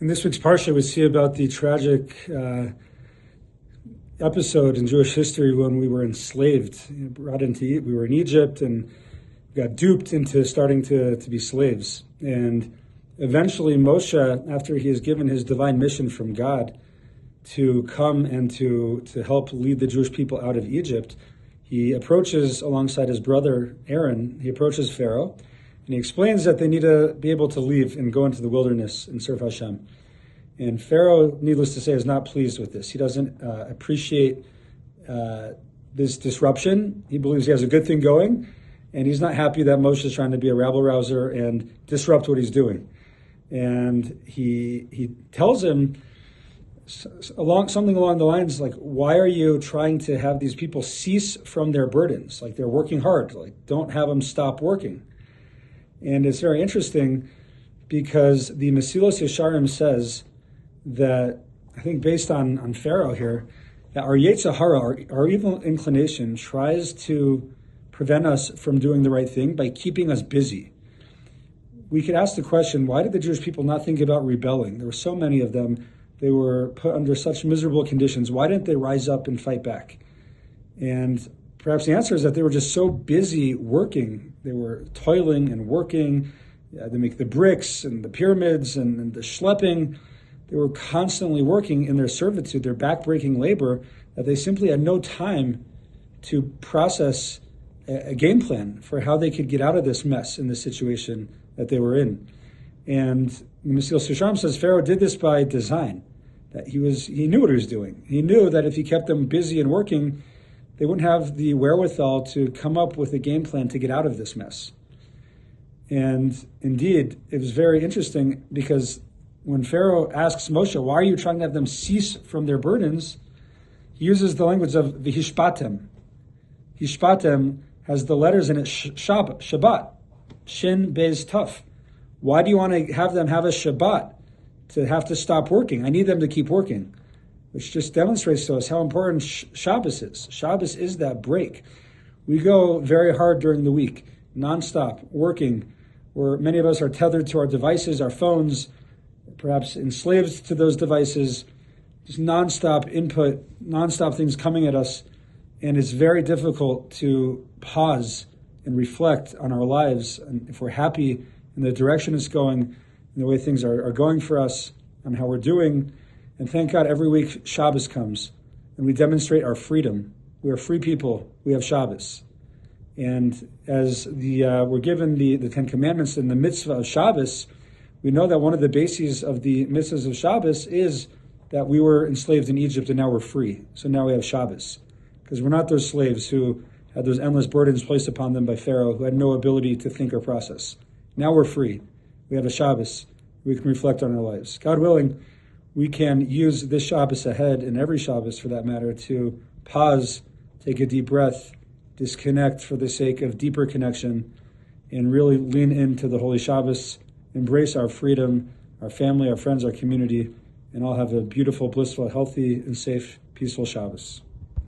In this week's Parsha, we see about the tragic episode in Jewish history when we were enslaved. We were in Egypt and got duped into starting to be slaves. And eventually Moshe, after he is given his divine mission from God to come and to help lead the Jewish people out of Egypt, he approaches, alongside his brother Aaron, he approaches Pharaoh, and he explains that they need to be able to leave and go into the wilderness and serve Hashem. And Pharaoh, needless to say, is not pleased with this. He doesn't appreciate this disruption. He believes he has a good thing going, and he's not happy that Moshe is trying to be a rabble-rouser and disrupt what he's doing. And he tells him something along the lines like, why are you trying to have these people cease from their burdens? Like, they're working hard. Like, don't have them stop working. And it's very interesting because the Mesilos Yesharim says that, I think based on Pharaoh here, that our Yetzer Hara, our evil inclination, tries to prevent us from doing the right thing by keeping us busy. We could ask the question, why did the Jewish people not think about rebelling? There were so many of them. They were put under such miserable conditions. Why didn't they rise up and fight back? And perhaps the answer is that they were just so busy working. They were toiling and working. They make the bricks and the pyramids and the schlepping. They were constantly working in their servitude, their back-breaking labor, that they simply had no time to process a game plan for how they could get out of this mess in this situation that they were in. And Mesilas Yesharim says Pharaoh did this by design, that he knew what he was doing. He knew that if he kept them busy and working, they wouldn't have the wherewithal to come up with a game plan to get out of this mess. And indeed, it was very interesting because when Pharaoh asks Moshe, why are you trying to have them cease from their burdens? He uses the language of v'hishpatem. Hishpatem has the letters in it, Shabbat, Shin, Bez, Tuf. Why do you want to have them have a Shabbat, to have to stop working? I need them to keep working, which just demonstrates to us how important Shabbos is. Shabbos is that break. We go very hard during the week, nonstop, working, where many of us are tethered to our devices, our phones, perhaps enslaved to those devices, just nonstop input, nonstop things coming at us, and it's very difficult to pause and reflect on our lives, and if we're happy in the direction it's going, and the way things are going for us, and how we're doing. And thank God every week Shabbos comes, and we demonstrate our freedom. We are free people. We have Shabbos. And as we're given the Ten Commandments and the mitzvah of Shabbos, we know that one of the bases of the mitzvahs of Shabbos is that we were enslaved in Egypt and now we're free. So now we have Shabbos. Because we're not those slaves who had those endless burdens placed upon them by Pharaoh, who had no ability to think or process. Now we're free. We have a Shabbos. We can reflect on our lives. God willing, we can use this Shabbos ahead, and every Shabbos for that matter, to pause, take a deep breath, disconnect for the sake of deeper connection, and really lean into the Holy Shabbos, embrace our freedom, our family, our friends, our community, and all have a beautiful, blissful, healthy, and safe, peaceful Shabbos.